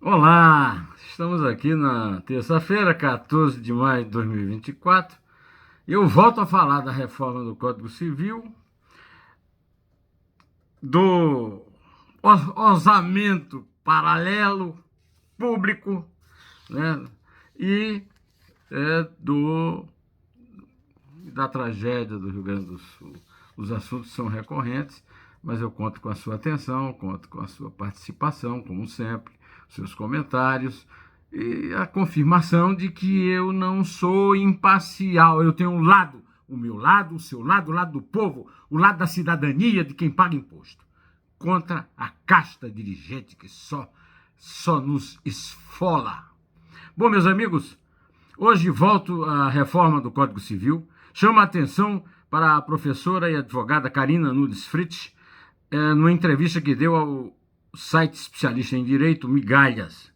Olá, estamos aqui na terça-feira, 14 de maio de 2024, e eu volto a falar da reforma do Código Civil, do orçamento paralelo público, né, e da tragédia do Rio Grande do Sul. Os assuntos são recorrentes, mas eu conto com a sua atenção, conto com a sua participação, como sempre, seus comentários e a confirmação de que eu não sou imparcial. Eu tenho um lado, o meu lado, o seu lado, o lado do povo, o lado da cidadania, de quem paga imposto, contra a casta dirigente que só nos esfola. Bom, meus amigos, hoje volto à reforma do Código Civil. Chamo a atenção para a professora e advogada Karina Nunes Fritz, numa entrevista que deu ao site especialista em direito Migalhas,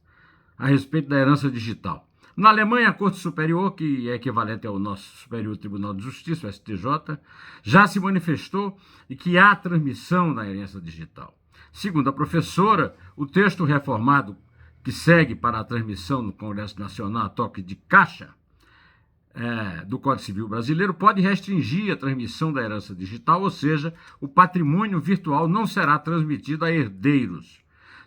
a respeito da herança digital. Na Alemanha, a Corte Superior, que é equivalente ao nosso Superior Tribunal de Justiça, o STJ, já se manifestou e que há transmissão da herança digital. Segundo a professora, o texto reformado que segue para a transmissão no Congresso Nacional a toque de caixa do Código Civil brasileiro pode restringir a transmissão da herança digital, ou seja, o patrimônio virtual não será transmitido a herdeiros.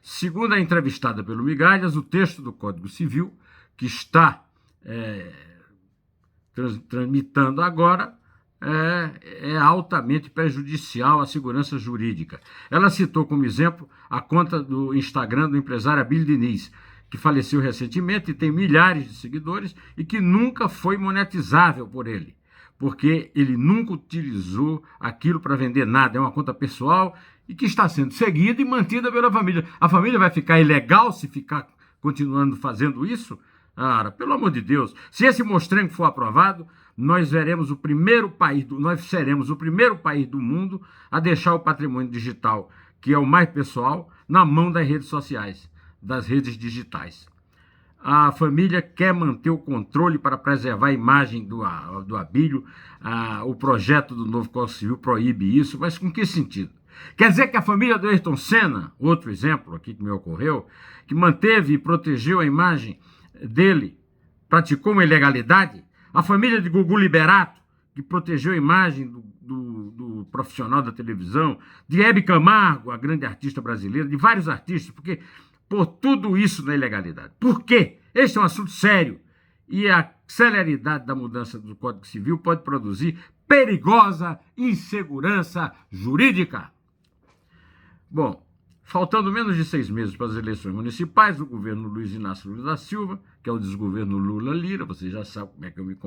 Segundo a entrevistada pelo Migalhas, o texto do Código Civil, que está tramitando agora, é altamente prejudicial à segurança jurídica. Ela citou como exemplo a conta do Instagram do empresário Abílio Diniz, que faleceu recentemente e tem milhares de seguidores e que nunca foi monetizável por ele, porque ele nunca utilizou aquilo para vender nada. É uma conta pessoal e que está sendo seguida e mantida pela família. A família vai ficar ilegal se ficar continuando fazendo isso? Ah, pelo amor de Deus, se esse mostrengo for aprovado, nós seremos o primeiro país do mundo a deixar o patrimônio digital, que é o mais pessoal, na mão das redes sociais, das redes digitais. A família quer manter o controle para preservar a imagem do Abílio. O projeto do novo Código Civil proíbe isso, mas com que sentido? Quer dizer que a família do Ayrton Senna, outro exemplo aqui que me ocorreu, que manteve e protegeu a imagem dele, praticou uma ilegalidade? A família de Gugu Liberato, que protegeu a imagem do profissional da televisão, de Hebe Camargo, a grande artista brasileira, de vários artistas, porque por tudo isso na ilegalidade. Por quê? Este é um assunto sério e a celeridade da mudança do Código Civil pode produzir perigosa insegurança jurídica. Bom, faltando menos de 6 meses para as eleições municipais, o governo Luiz Inácio Lula da Silva, que é o desgoverno Lula-Lira, você já sabe como é que eu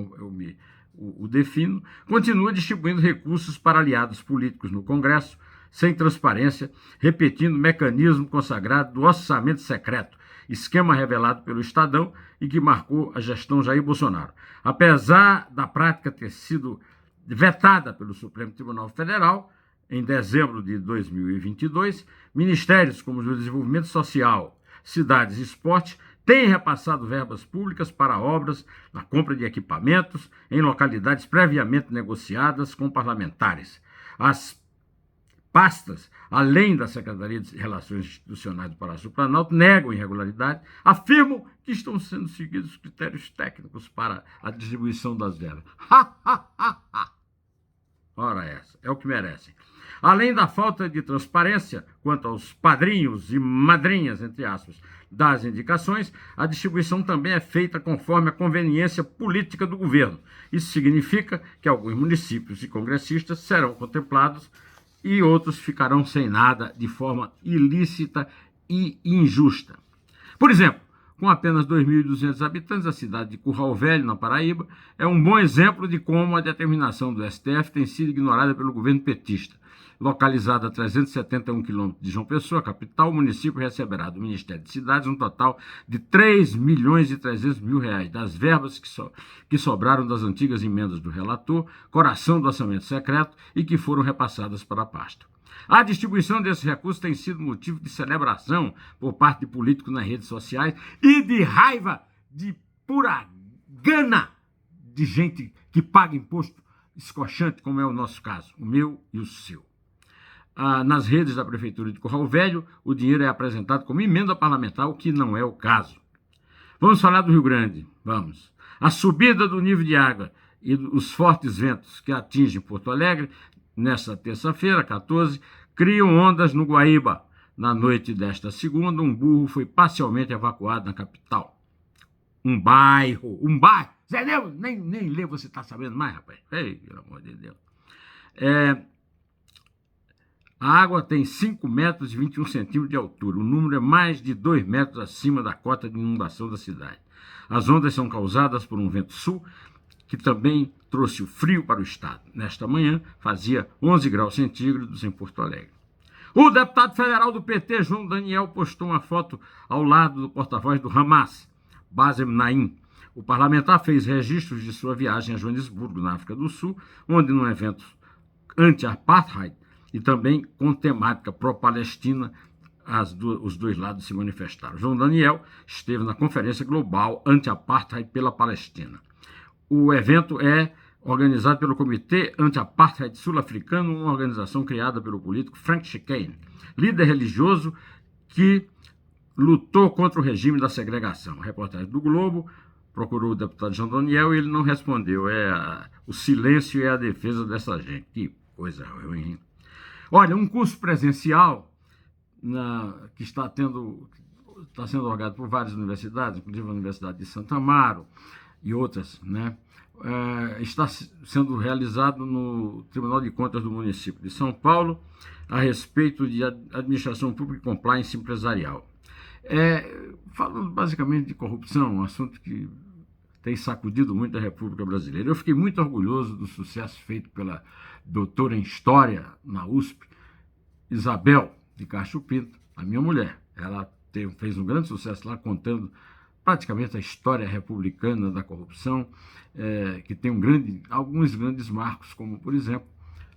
o defino, continua distribuindo recursos para aliados políticos no Congresso, sem transparência, repetindo o mecanismo consagrado do orçamento secreto, esquema revelado pelo Estadão e que marcou a gestão Jair Bolsonaro. Apesar da prática ter sido vetada pelo Supremo Tribunal Federal, em dezembro de 2022, ministérios como o do Desenvolvimento Social, Cidades e Esporte têm repassado verbas públicas para obras na compra de equipamentos em localidades previamente negociadas com parlamentares. As pastas, além da Secretaria de Relações Institucionais do Palácio do Planalto, negam irregularidade, afirmam que estão sendo seguidos critérios técnicos para a distribuição das verbas. Ora essa, é o que merecem. Além da falta de transparência quanto aos padrinhos e madrinhas, entre aspas, das indicações, a distribuição também é feita conforme a conveniência política do governo. Isso significa que alguns municípios e congressistas serão contemplados e outros ficarão sem nada de forma ilícita e injusta. Por exemplo, com apenas 2.200 habitantes, a cidade de Curral Velho, na Paraíba, é um bom exemplo de como a determinação do STF tem sido ignorada pelo governo petista. Localizada a 371 quilômetros de João Pessoa, capital, o município receberá do Ministério de Cidades um total de R$ 3.300.000 das verbas que sobraram das antigas emendas do relator, coração do orçamento secreto e que foram repassadas para a pasta. A distribuição desses recursos tem sido motivo de celebração por parte de políticos nas redes sociais e de raiva, de pura gana de gente que paga imposto escochante, como é o nosso caso, o meu e o seu. nas redes da Prefeitura de Curral Velho, o dinheiro é apresentado como emenda parlamentar, o que não é o caso. Vamos falar do Rio Grande, vamos. A subida do nível de água e os fortes ventos que atingem Porto Alegre, nesta terça-feira, 14, criam ondas no Guaíba. Na noite desta segunda, um burro foi parcialmente evacuado na capital. Um bairro. Zé Neumann, nem lê, você está sabendo mais, rapaz? Ei, pelo amor de Deus. A água tem 5 metros e 21 centímetros de altura. O número é mais de 2 metros acima da cota de inundação da cidade. As ondas são causadas por um vento sul, que também trouxe o frio para o estado. Nesta manhã, fazia 11 graus centígrados em Porto Alegre. O deputado federal do PT, João Daniel, postou uma foto ao lado do porta-voz do Hamas, Bassem Naim. O parlamentar fez registros de sua viagem a Joanesburgo, na África do Sul, onde, num evento anti-apartheid e também com temática pró-palestina, os dois lados se manifestaram. João Daniel esteve na Conferência Global Anti-Apartheid pela Palestina. O evento é organizado pelo Comitê Anti-Apartheid Sul-Africano, uma organização criada pelo político Frank Chicane, líder religioso que lutou contra o regime da segregação. A reportagem do Globo procurou o deputado João Daniel e ele não respondeu. O silêncio é a defesa dessa gente. Que coisa ruim. Olha, um curso presencial que está sendo organizado por várias universidades, inclusive a Universidade de Santa Amaro e outras, né? Está sendo realizado no Tribunal de Contas do município de São Paulo a respeito de administração pública e compliance empresarial. Falando basicamente de corrupção, um assunto que tem sacudido muito a República Brasileira. Eu fiquei muito orgulhoso do sucesso feito pela doutora em História na USP, Isabel de Castro Pinto, a minha mulher. Ela fez um grande sucesso lá, contando praticamente a história republicana da corrupção, que tem alguns grandes marcos, como, por exemplo,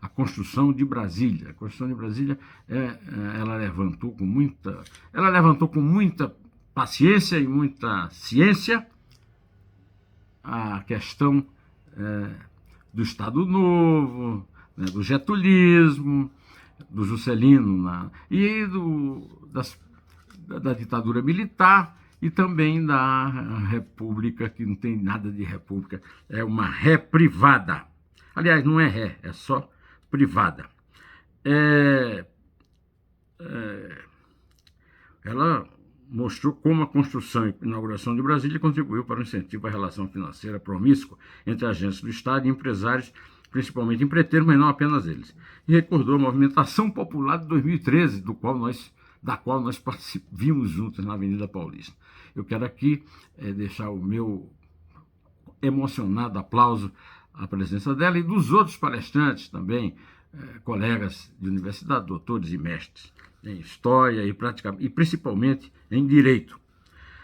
a construção de Brasília. A construção de Brasília, ela levantou com muita paciência e muita ciência a questão do Estado Novo, né, do getulismo, do Juscelino e da ditadura militar, e também da república, que não tem nada de república, é uma ré privada. Aliás, não é ré, é só privada. Ela mostrou como a construção e inauguração de Brasília contribuiu para o incentivo à relação financeira promíscua entre agentes do Estado e empresários, principalmente empreiteiros, mas não apenas eles. E recordou a movimentação popular de 2013, da qual nós participamos juntos na Avenida Paulista. Eu quero aqui deixar o meu emocionado aplauso à presença dela e dos outros palestrantes também, colegas de universidade, doutores e mestres em História e principalmente em Direito.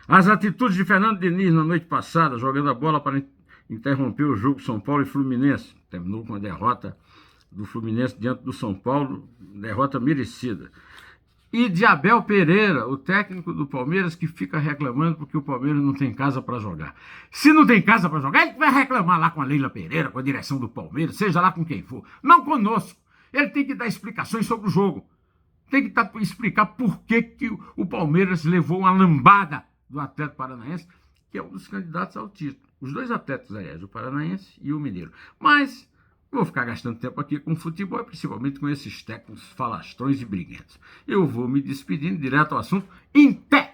As atitudes de Fernando Diniz na noite passada, jogando a bola para interromper o jogo São Paulo e Fluminense, terminou com a derrota do Fluminense diante do São Paulo, derrota merecida. E de Abel Pereira, o técnico do Palmeiras, que fica reclamando porque o Palmeiras não tem casa para jogar. Se não tem casa para jogar, ele vai reclamar lá com a Leila Pereira, com a direção do Palmeiras, seja lá com quem for. Não conosco. Ele tem que dar explicações sobre o jogo. Tem que explicar por que o Palmeiras levou uma lambada do Atlético Paranaense, que é um dos candidatos ao título. Os dois atletas, aliás, o Paranaense e o Mineiro. Mas vou ficar gastando tempo aqui com futebol, principalmente com esses técnicos falastrões e briguentos. Eu vou me despedindo direto ao assunto. Em pé!